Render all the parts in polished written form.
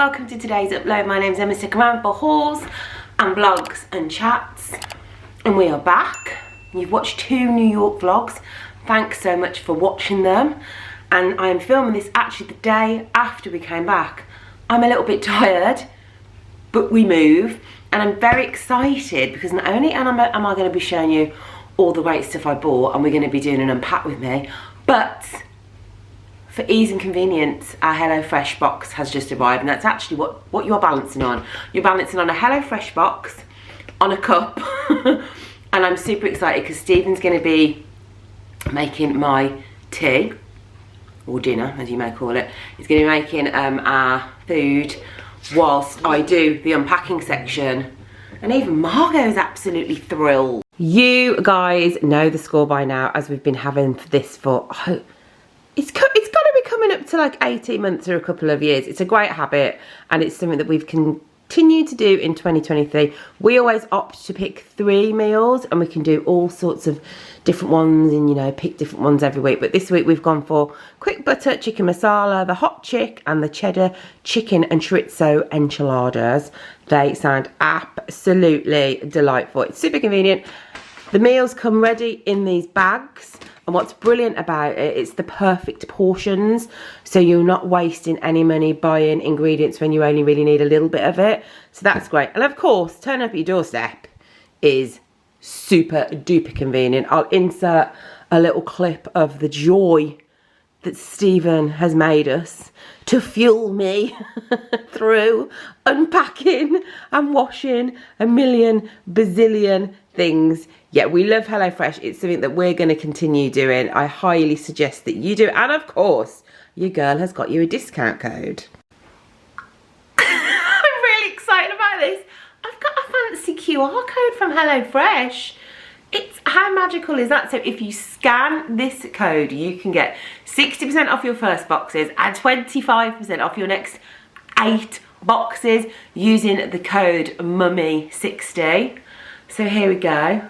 welcome to today's upload. My name's Emma, stick around for hauls and vlogs and chats. And we are back. You've watched 2 New York vlogs. Thanks so much for watching them. And I am filming this actually the day after we came back. I'm a little bit tired, but we move. And I'm very excited because not only am I going to be showing you all the great stuff I bought, and we're going to be doing an unpack with me, but for ease and convenience, our HelloFresh box has just arrived, and that's actually what you're balancing on. You're balancing on a HelloFresh box, on a cup, and I'm super excited because Stephen's going to be making my tea, or dinner, as you may call it. He's going to be making our food whilst I do the unpacking section, and even Margot's absolutely thrilled. You guys know the score by now, as we've been having this for... It's got to be coming up to like 18 months or a couple of years. It's a great habit, and it's something that we've continued to do in 2023. We always opt to pick 3 meals, and we can do all sorts of different ones and, you know, pick different ones every week. But this week we've gone for quick butter chicken masala, the hot chick, and the cheddar chicken and chorizo enchiladas. They sound absolutely delightful. It's super convenient. The meals come ready in these bags. And what's brilliant about it, it's the perfect portions, so you're not wasting any money buying ingredients when you only really need a little bit of it. So that's great. And of course, turn up at your doorstep is super duper convenient. I'll insert a little clip of the joy that Stephen has made us to fuel me through unpacking and washing a million bazillion things. Yeah, we love HelloFresh. It's something that we're going to continue doing. I highly suggest that you do. And of course, your girl has got you a discount code. I'm really excited about this. I've got a fancy QR code from HelloFresh. How magical is that? So if you scan this code, you can get 60% off your first boxes and 25% off your next 8 boxes using the code MUMMY60. So here we go.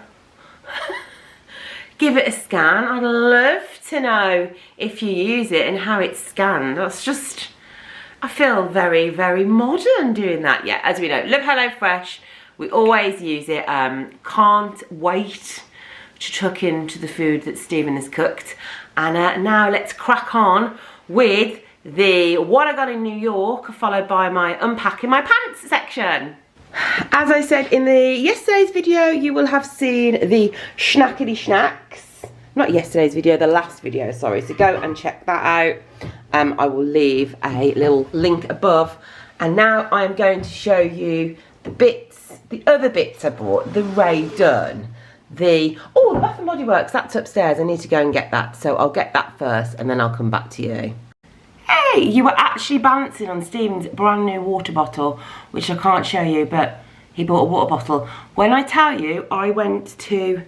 Give it a scan. I'd love to know if you use it and how it's scanned. That's just, I feel very, very modern doing that. Yeah, as we know, love HelloFresh. We always use it. Can't wait to tuck into the food that Stephen has cooked. And now let's crack on with the what I got in New York, followed by my unpacking my pants section. As I said in yesterday's video, you will have seen the schnackety snacks. Not yesterday's video, the last video, sorry. So go and check that out. I will leave a little link above. And now I'm going to show you the other bits I bought. The RAE DUNN. The Bath and Body Works, that's upstairs. I need to go and get that. So I'll get that first and then I'll come back to you. Hey, you were actually balancing on Stephen's brand new water bottle, which I can't show you, but he bought a water bottle. When I tell you, I went to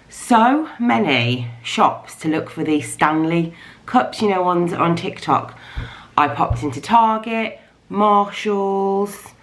so many shops to look for these Stanley cups, you know, ones on TikTok. I popped into Target, Marshalls,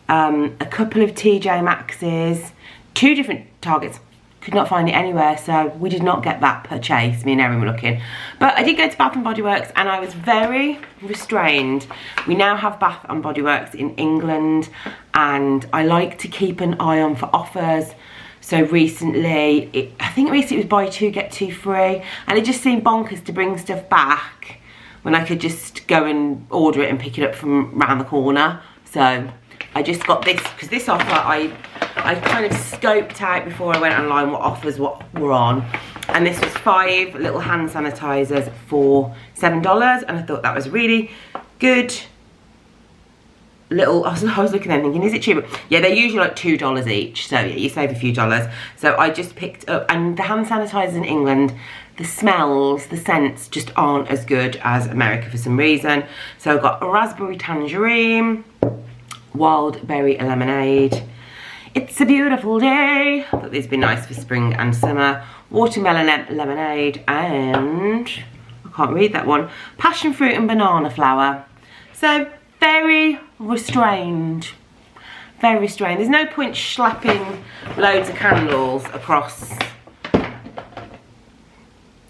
a couple of TJ Maxx's, 2 different Targets. Could not find it anywhere, so we did not get that purchase. Me and Erin were looking. But I did go to Bath and Body Works, and I was very restrained. We now have Bath and Body Works in England, and I like to keep an eye on for offers. So recently, I think recently it was buy 2 get 2 free, and it just seemed bonkers to bring stuff back when I could just go and order it and pick it up from round the corner. So I just got this, because this offer I kind of scoped out before I went online what offers were on, and this was 5 little hand sanitizers for $7, and I thought that was really good. I was looking at them thinking, is it cheaper? Yeah, they're usually like $2 each, so yeah, you save a few dollars. So I just picked up, and the hand sanitizers in England, the smells, the scents just aren't as good as America for some reason. So I've got a raspberry tangerine, wild berry lemonade. It's a beautiful day. I thought these would be nice for spring and summer. Watermelon lemonade, and I can't read that one. Passion fruit and banana flower. So very restrained. Very restrained. There's no point slapping loads of candles across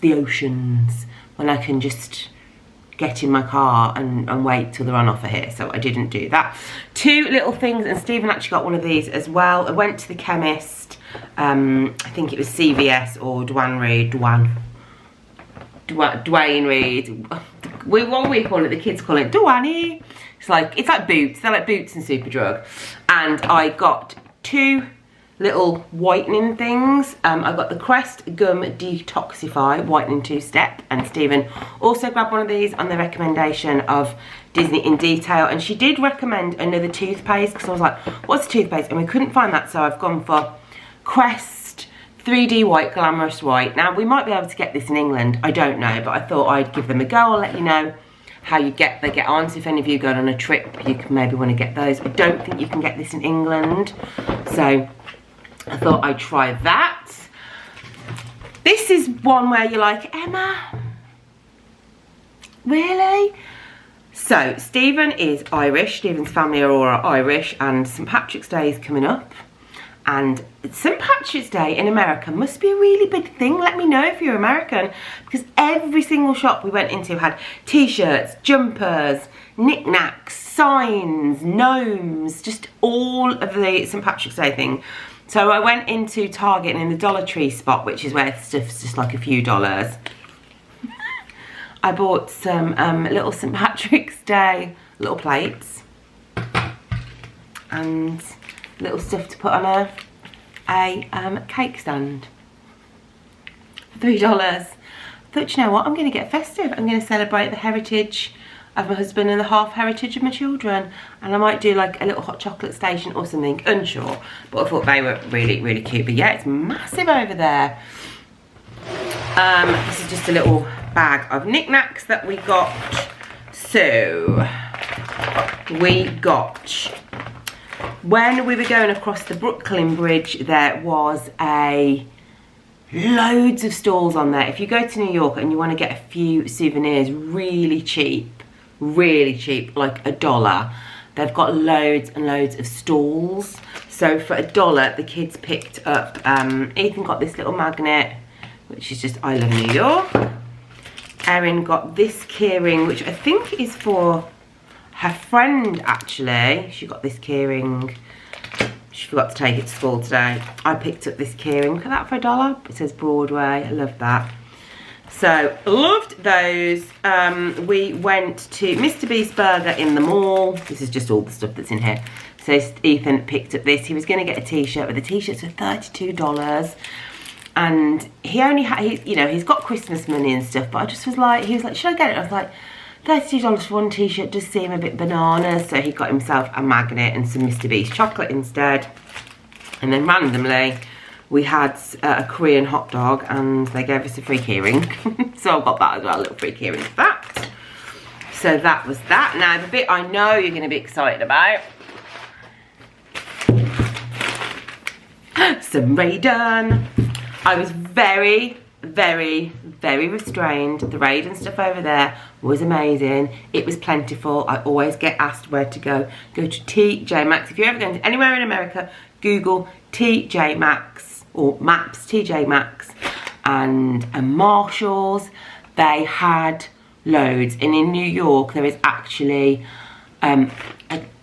the oceans when I can just get in my car and wait till they're on offer here, so I didn't do that. 2 little things, and Stephen actually got one of these as well. I went to the chemist, I think it was CVS or Dwayne Reed. What we call it, the kids call it Dwayne. It's like Boots. They're like Boots and Superdrug. And I got 2 little whitening things. I got the Crest Gum Detoxify Whitening 2-Step, and Stephen also grabbed one of these on the recommendation of Disney in Detail, and she did recommend another toothpaste because I was like, what's a toothpaste? And we couldn't find that, so I've gone for Crest 3D White Glamorous White. Now, we might be able to get this in England, I don't know, but I thought I'd give them a go. I'll let you know how they get on. So if any of you go on a trip, you can maybe want to get those. I don't think you can get this in England, so I thought I'd try that. This is one where you're like, Emma, really? So Stephen is Irish. Stephen's family are all Irish, and St. Patrick's Day is coming up. And St. Patrick's Day in America must be a really big thing. Let me know if you're American, because every single shop we went into had t-shirts, jumpers, knickknacks, signs, gnomes, just all of the St. Patrick's Day thing. So I went into Target, and in the Dollar Tree spot, which is where stuff's just like a few dollars, I bought some little St. Patrick's Day little plates and little stuff to put on a cake stand for $3. I thought, you know what, I'm going to get festive. I'm going to celebrate the heritage of my husband and the half heritage of my children, and I might do like a little hot chocolate station or something, unsure, but I thought they were really, really cute. But yeah, it's massive over there. This is just a little bag of knickknacks that we got. So we got, when we were going across the Brooklyn Bridge, there was loads of stalls on there. If you go to New York and you want to get a few souvenirs really cheap, like $1, they've got loads and loads of stalls. So for $1, the kids picked up, Ethan got this little magnet, which is just I love New York. Erin got this keyring, which I think is for her friend, actually. She got this keyring. She forgot to take it to school today. I picked up this keyring. Look at that for $1. It says Broadway. I love that. So, loved those. We went to Mr. Beast Burger in the mall. This is just all the stuff that's in here. So, Ethan picked up this. He was going to get a t-shirt, but the t-shirts were $32. And he only had, you know, he's got Christmas money and stuff, but I just was like, he was like, should I get it? I was like, $32 for one t-shirt does seem a bit bananas. So he got himself a magnet and some Mr. Beast chocolate instead. And then randomly, we had a Korean hot dog, and they gave us a free keyring. So I got that as well, a little free keyring for that. So that was that. Now, the bit I know you're going to be excited about. Some RAE DUNN. I was very, very, very restrained. The RAE DUNN stuff over there was amazing. It was plentiful. I always get asked where to go. Go to TJ Maxx. If you're ever going to anywhere in America, Google TJ Maxx or Maps TJ Maxx and Marshalls. They had loads. And in New York, there is actually a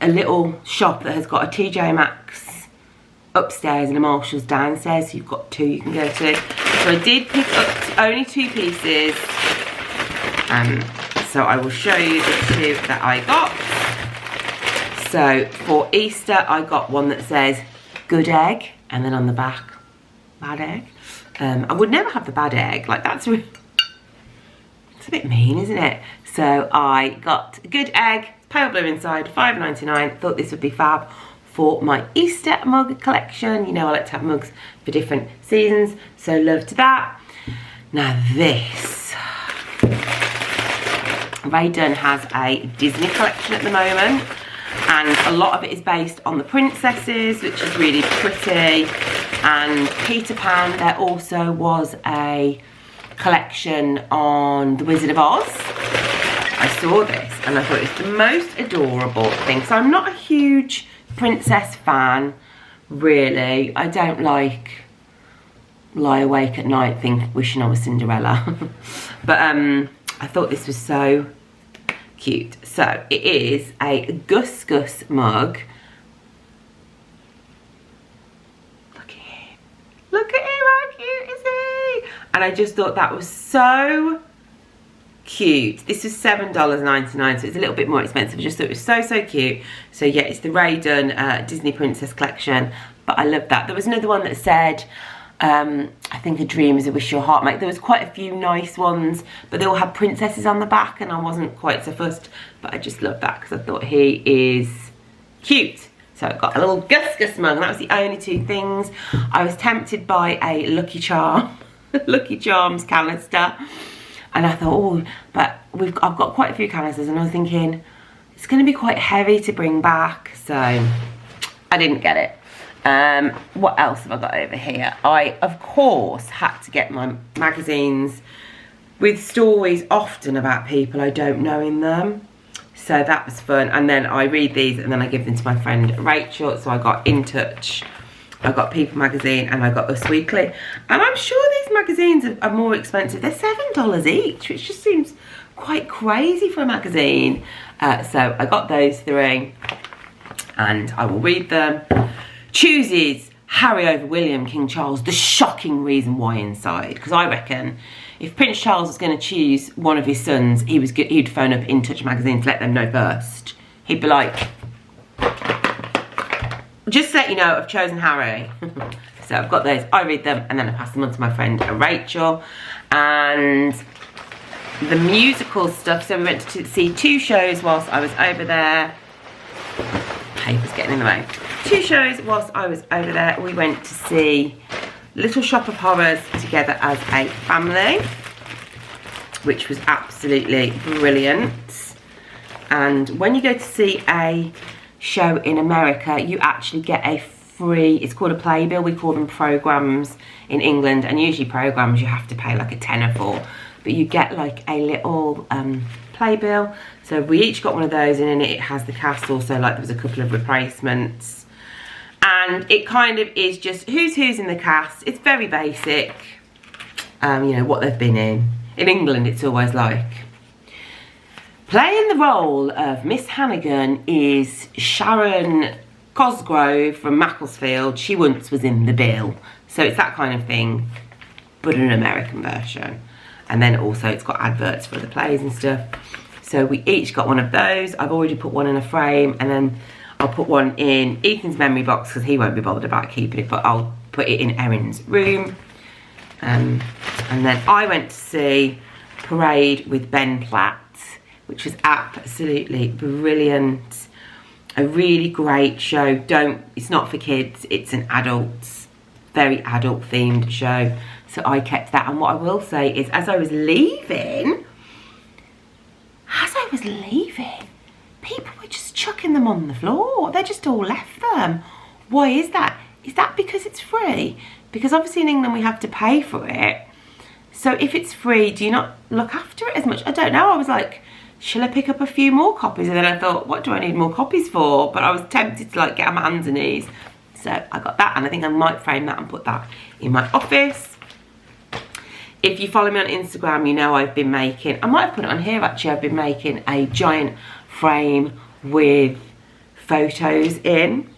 little shop that has got a TJ Maxx upstairs and a Marshalls downstairs. So you've got 2 you can go to. So I did pick up only 2 pieces. So I will show you the 2 that I got. So for Easter, I got one that says good egg, and then on the back, bad egg. I would never have the bad egg. Like, it's a bit mean, isn't it? So I got a good egg, pale blue inside, $5.99. Thought this would be fab for my Easter mug collection. You know, I like to have mugs for different seasons, so loved that. Now this, RAE DUNN has a Disney collection at the moment, and a lot of it is based on the princesses, which is really pretty, and Peter Pan. There also was a collection on The Wizard of Oz. I saw this and I thought it's the most adorable thing. So I'm not a huge princess fan, really. I don't like lie awake at night wishing I was Cinderella. But I thought this was so cute. So it is a Gus Gus mug. Look at him. Look at him, how cute is he? And I just thought that was so cute. This was $7.99, so it's a little bit more expensive. I just thought it was so, so cute. So yeah, it's the RAE DUNN Disney Princess collection, but I love that. There was another one that said, I think a dream is a wish your heart make. There was quite a few nice ones, but they all had princesses on the back, and I wasn't quite so fussed, but I just love that because I thought he is cute. So I got a little Gus Gus mug, and that was the only two things. I was tempted by a Lucky Charm, Lucky Charms canister. And I thought, oh, but I've got quite a few canisters, and I was thinking it's going to be quite heavy to bring back, so I didn't get it. What else have I got over here? I, of course, had to get my magazines with stories often about people I don't know in them. So that was fun. And then I read these, and then I give them to my friend Rachel. So I got In Touch, I got People Magazine, and I got Us Weekly. And I'm sure these magazines are more expensive. They're $7 each, which just seems quite crazy for a magazine. So I got those three, and I will read them. Chooses Harry over William, King Charles, the shocking reason why inside. Because I reckon if Prince Charles was going to choose one of his sons, he'd phone up In Touch magazine to let them know first. He'd be like, just to let you know, I've chosen Harry. So I've got those, I read them, and then I pass them on to my friend Rachel. And the musical stuff, so we went to see 2 shows whilst I was over there. Paper's getting in the way. 2 shows whilst I was over there. We went to see Little Shop of Horrors together as a family, which was absolutely brilliant. And when you go to see a show in America, you actually get a free, it's called a playbill. We call them programs in England, and usually programs you have to pay like a tenner for, but you get like a little playbill. So we each got one of those, and in it has the cast also, like there was a couple of replacements, and it kind of is just who's in the cast. It's very basic, you know, what they've been in. In England it's always like, playing the role of Miss Hannigan is Sharon Cosgrove from Macclesfield. She once was in the bill. So it's that kind of thing, but an American version. And then also it's got adverts for the plays and stuff. So we each got one of those. I've already put one in a frame, and then I'll put one in Ethan's memory box because he won't be bothered about keeping it, but I'll put it in Erin's room. And then I went to see Parade with Ben Platt, which was absolutely brilliant. A really great show. It's not for kids, it's an very adult themed show. So I kept that. And what I will say is, as I was leaving, people were just chucking them on the floor. They just all left them. Why is that? Is that because it's free? Because obviously in England we have to pay for it. So if it's free, do you not look after it as much? I don't know. I was like, shall I pick up a few more copies? And then I thought, what do I need more copies for? But I was tempted to like get on my hands and knees. So I got that, and I think I might frame that and put that in my office. If you follow me on Instagram, you know I've been making, I might have put it on here actually, I've been making a giant frame with photos in,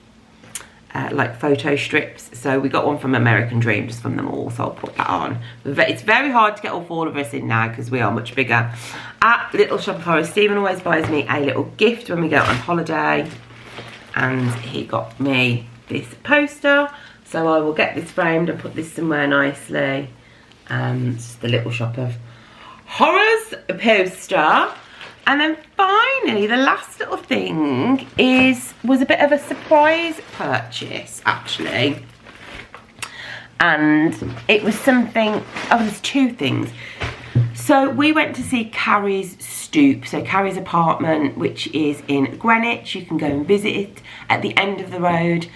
like photo strips. So we got one from American Dream, just from them all, so I'll put that on. It's very hard to get all 4 of us in now because we are much bigger. At Little Shop of Horrors, Stephen always buys me a little gift when we go on holiday, and he got me this poster. So I will get this framed and put this somewhere nicely. It's the Little Shop of Horrors poster. And then finally, the last little thing was a bit of a surprise purchase, actually. And it was something, there's 2 things. So we went to see Carrie's Stoop, so Carrie's apartment, which is in Greenwich. You can go and visit it at the end of the road.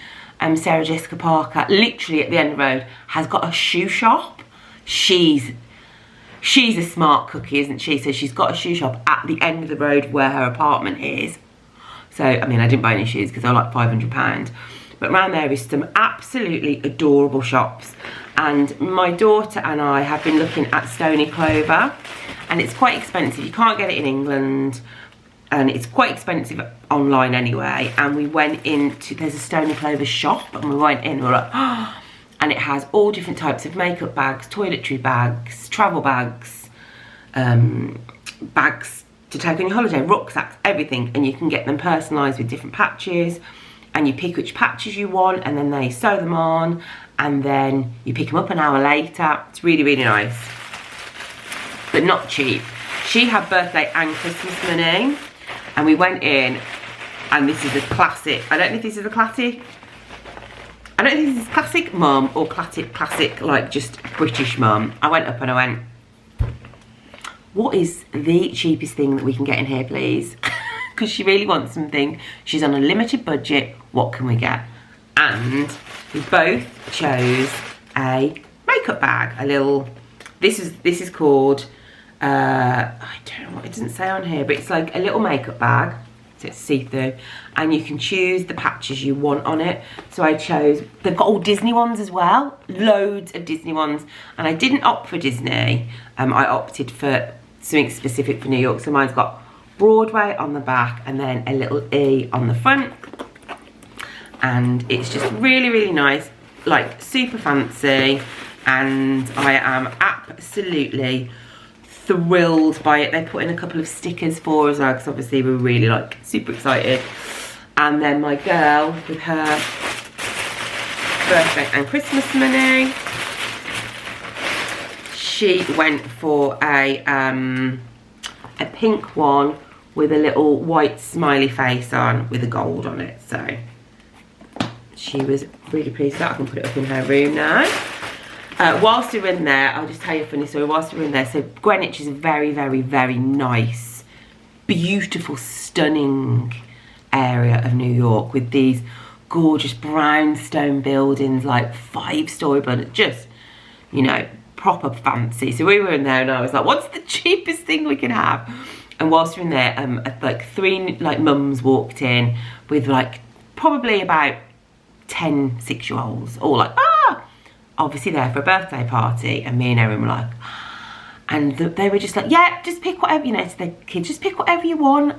Sarah Jessica Parker, literally at the end of the road, has got a shoe shop. She's a smart cookie, isn't she? So she's got a shoe shop at the end of the road where her apartment is. So, I mean, I didn't buy any shoes because they're like £500. But around there is some absolutely adorable shops. And my daughter and I have been looking at Stony Clover. And it's quite expensive. You can't get it in England. and it's quite expensive online anyway. And we went into, there's a Stony Clover shop, and we went in and we were like, oh, and it has all different types of makeup bags, toiletry bags, travel bags, bags to take on your holiday, rucksacks, everything, and you can get them personalised with different patches, and you pick which patches you want, and then they sew them on, and then you pick them up an hour later. It's really, really nice, but not cheap. She had birthday and Christmas money, and we went in, and this is a classic. I don't know if this is a classic. I don't think this is classic mum or classic like just British mum. I went up and I went, what is the cheapest thing that we can get in here, please? Because she really wants something. She's on a limited budget. What can we get? And we both chose a makeup bag. A little, this is called, I don't know what, it doesn't say on here, but it's like a little makeup bag. So it's see-through, and you can choose the patches you want on it. So I chose, they've got all Disney ones as well, loads of Disney ones, and I didn't opt for Disney. I opted for something specific for New York. So mine's got Broadway on the back and then a little E on the front, and it's just really, really nice, like super fancy, and I am absolutely thrilled by it. They put in a couple of stickers for us, because obviously we're really like super excited. And then my girl with her birthday and Christmas money, she went for a pink one with a little white smiley face on with a gold on it. So she was really pleased with that. I can put it up in her room now. Whilst we were in there, I'll just tell you a funny story. Whilst we were in there, so Greenwich is a very, very, very nice, beautiful, stunning area of New York with these gorgeous brownstone buildings, like 5-story buildings, just, you know, proper fancy. So we were in there and I was like, what's the cheapest thing we can have? And whilst we were in there, like 3 like mums walked in with like probably about 10 6-year-olds, all like, obviously there for a birthday party, and me and Erin were like, and they were just like, yeah, just pick whatever, you know, to the kids, just pick whatever you want.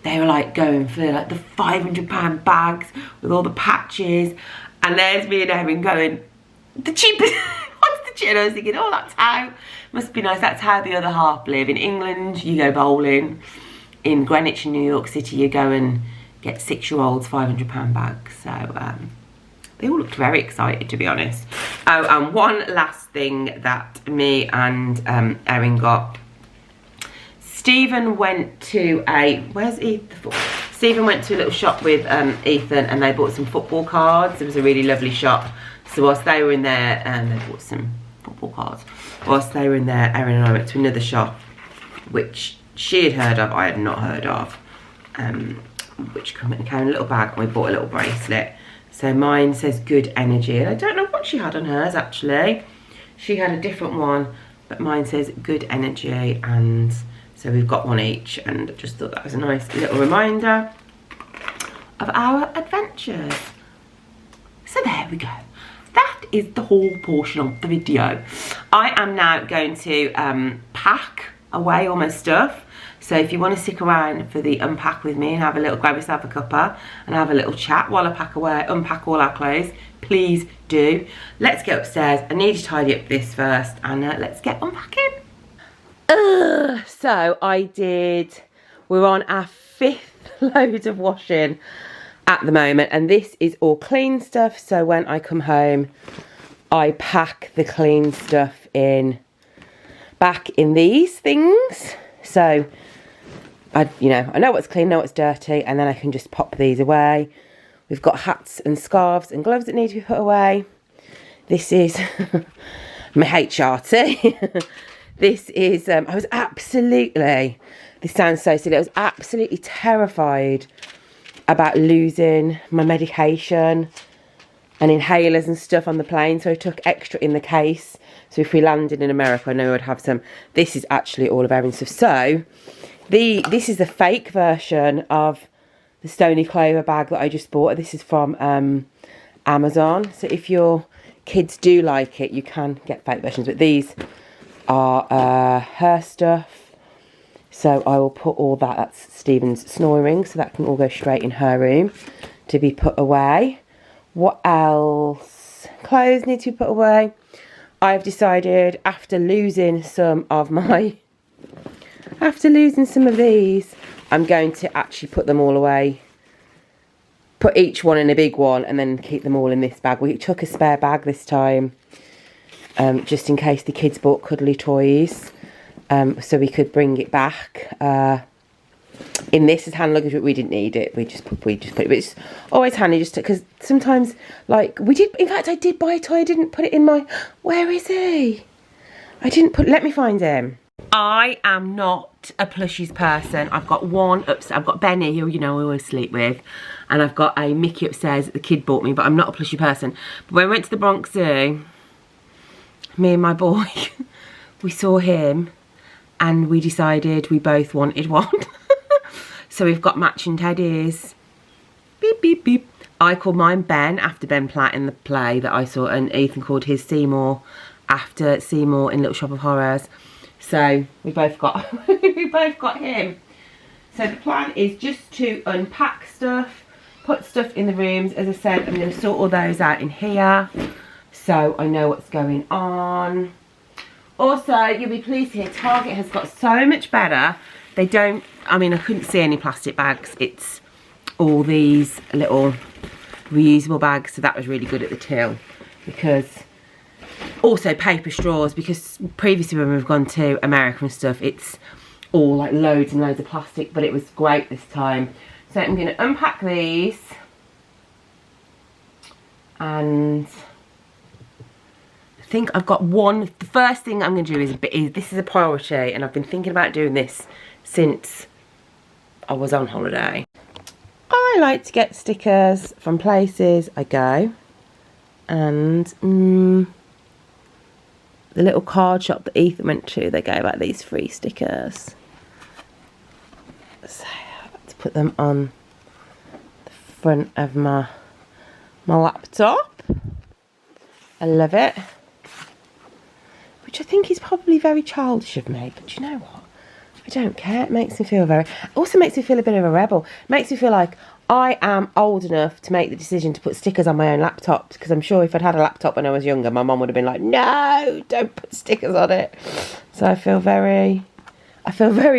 They were like going for like the £500 bags with all the patches, and there's me and Erin going, the cheapest, what's the cheapest? And I was thinking, oh, that's how, must be nice, that's how the other half live. In England, you go bowling. In Greenwich and New York City, you go and get 6-year-olds £500 bags. So, they all looked very excited, to be honest. Oh, and one last thing that me and Erin got. Stephen went to a, where's Ethan? Stephen went to a little shop with Ethan, and they bought some football cards. It was a really lovely shop. So whilst they were in there, they bought some football cards. Whilst they were in there, Erin and I went to another shop, which she had heard of, I had not heard of, which came in a little bag, and we bought a little bracelet. So mine says good energy, and I don't know what she had on hers actually. She had a different one, but mine says good energy, and so we've got one each, and I just thought that was a nice little reminder of our adventures. So there we go. That is the whole portion of the video. I am now going to pack away all my stuff. So if you want to stick around for the unpack with me and have a little, grab yourself a cuppa and have a little chat while I pack away, unpack all our clothes, please do. Let's get upstairs. I need to tidy up this first, and let's get unpacking. So we're on our 5th load of washing at the moment, and this is all clean stuff. So when I come home, I pack the clean stuff back in these things. So I know what's clean, know what's dirty, and then I can just pop these away. We've got hats and scarves and gloves that need to be put away. This is my HRT. This is, I was absolutely, this sounds so silly, I was absolutely terrified about losing my medication and inhalers and stuff on the plane, so I took extra in the case. So if we landed in America, I know I'd have some. This is actually all of Erin's stuff. So this is the fake version of the Stony Clover bag that I just bought. This is from Amazon. So if your kids do like it, you can get fake versions. But these are her stuff. So I will put all that, that's Stephen's snoring, so that can all go straight in her room to be put away. What else? Clothes need to be put away. I've decided after losing some of these, I'm going to actually put them all away. Put each one in a big one and then keep them all in this bag. We took a spare bag this time, just in case the kids bought cuddly toys. So we could bring it back in this as hand luggage, but we didn't need it. We just put it. But it's always handy just because sometimes, like, we did. In fact, I did buy a toy. I didn't put it in my. Where is he? I didn't put. Let me find him. I am not a plushies person. I've got one upstairs. I've got Benny, who I always sleep with, and I've got a Mickey upstairs that the kid bought me. But I'm not a plushie person. But when we went to the Bronx Zoo, me and my boy, we saw him. And we decided we both wanted one. So we've got matching teddies. Beep, beep, beep. I called mine Ben after Ben Platt in the play that I saw. And Ethan called his Seymour after Seymour in Little Shop of Horrors. So we both got him. So the plan is just to unpack stuff. Put stuff in the rooms. As I said, I'm going to sort all those out in here. So I know what's going on. Also, you'll be pleased to hear Target has got so much better. They don't, I mean, I couldn't see any plastic bags. It's all these little reusable bags. So that was really good at the till. Because, also paper straws. Because previously when we've gone to America and stuff, it's all like loads and loads of plastic. But it was great this time. So I'm going to unpack these. And I think I've got one. The first thing I'm going to do is this is a priority, and I've been thinking about doing this since I was on holiday. I like to get stickers from places I go, and the little card shop that Ethan went to, they gave out these free stickers. So let's put them on the front of my laptop. I love it. Which I think is probably very childish of me, but you know what? I don't care. It makes me feel also makes me feel a bit of a rebel. It makes me feel like I am old enough to make the decision to put stickers on my own laptop, because I'm sure if I'd had a laptop when I was younger, my mum would have been like, no, don't put stickers on it. So I feel very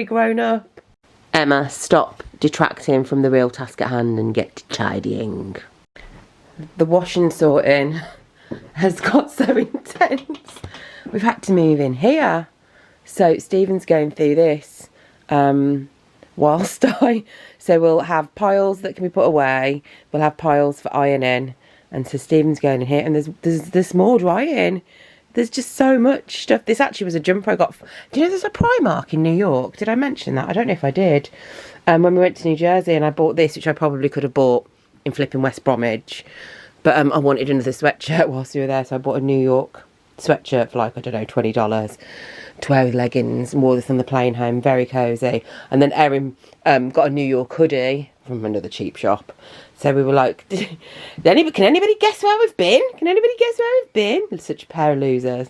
grown up. Emma, stop detracting from the real task at hand and get to tidying. The washing sorting has got so intense. We've had to move in here. So Stephen's going through this whilst so we'll have piles that can be put away. We'll have piles for ironing. And so Stephen's going in here, and there's more drying. There's just so much stuff. This actually was a jumper I got. Do you know there's a Primark in New York? Did I mention that? I don't know if I did. When we went to New Jersey, and I bought this, which I probably could have bought in flipping West Bromwich. But I wanted another sweatshirt whilst we were there, so I bought a New York sweatshirt for like, I don't know, $20 to wear with leggings, and wore this on the plane home, very cosy. And then Erin got a New York hoodie from another cheap shop. So we were like, can anybody guess where we've been? Can anybody guess where we've been? Such a pair of losers.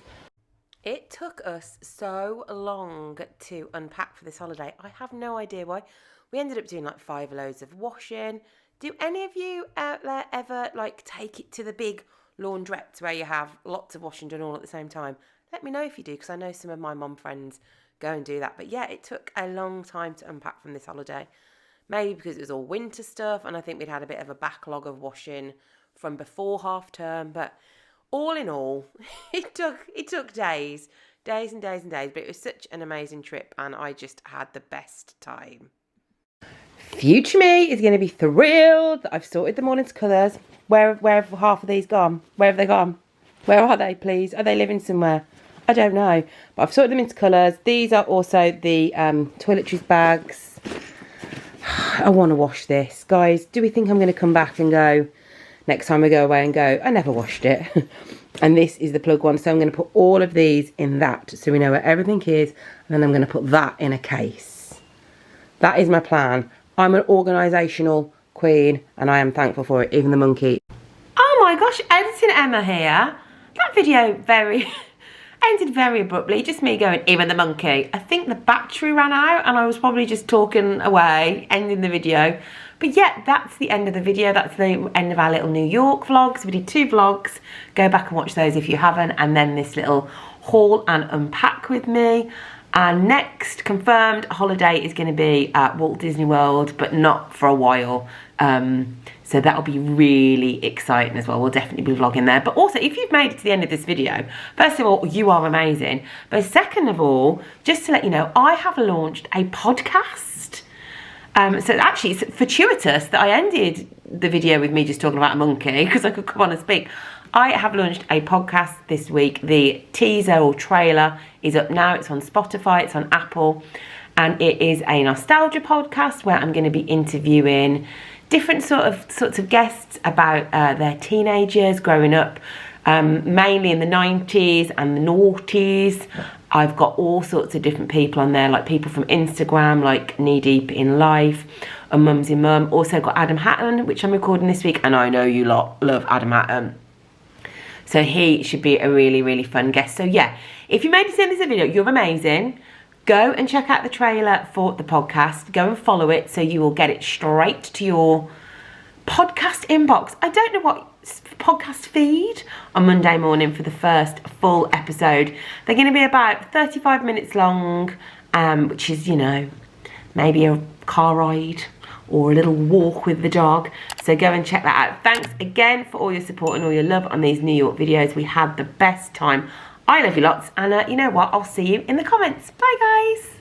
It took us so long to unpack for this holiday. I have no idea why. We ended up doing like 5 loads of washing. Do any of you out there ever like take it to the big laundrettes where you have lots of washing done all at the same time? Let me know if you do, because I know some of my mum friends go and do that. But yeah, it took a long time to unpack from this holiday. Maybe because it was all winter stuff, and I think we'd had a bit of a backlog of washing from before half term. But all in all, it took days and days and days. But it was such an amazing trip, and I just had the best time. Future me is going to be thrilled that I've sorted them all into colours. Where have half of these gone? Where have they gone? Where are they, please? Are they living somewhere? I don't know. But I've sorted them into colours. These are also the toiletries bags. I want to wash this. Guys, do we think I'm going to come back and go, next time I go away and go, I never washed it. And this is the plug one. So I'm going to put all of these in that, so we know where everything is. And then I'm going to put that in a case. That is my plan. I'm an organisational queen, and I am thankful for it, even the monkey. Oh my gosh, editing Emma here. That video Ended very abruptly, just me going, even the monkey. I think the battery ran out and I was probably just talking away, ending the video. But yeah, that's the end of the video. That's the end of our little New York vlogs. We did 2 vlogs. Go back and watch those if you haven't. And then this little haul and unpack with me. And next confirmed holiday is going to be at Walt Disney World, but not for a while. So that'll be really exciting as well. We'll definitely be vlogging there. But also, if you've made it to the end of this video, first of all, you are amazing. But second of all, just to let you know, I have launched a podcast. So actually, it's fortuitous that I ended the video with me just talking about a monkey, because I could come on and speak. I have launched a podcast this week. The teaser or trailer is up now. It's on Spotify, it's on Apple, and it is a nostalgia podcast where I'm going to be interviewing different sorts of guests about their teenage years growing up, mainly in the 90s and the noughties. I've got all sorts of different people on there, like people from Instagram, like Knee Deep in Life, and Mumsy Mum. Also got Adam Hatton, which I'm recording this week, and I know you lot love Adam Hatton. So he should be a really, really fun guest. So yeah, if you made it to the end of this video, you're amazing. Go and check out the trailer for the podcast. Go and follow it so you will get it straight to your podcast inbox. I don't know what podcast feed on Monday morning for the first full episode. They're going to be about 35 minutes long, which is, you know, maybe a car ride or a little walk with the dog. So go and check that out. Thanks again for all your support and all your love on these New York videos. We had the best time. I love you lots, and you know what? I'll see you in the comments. Bye, guys.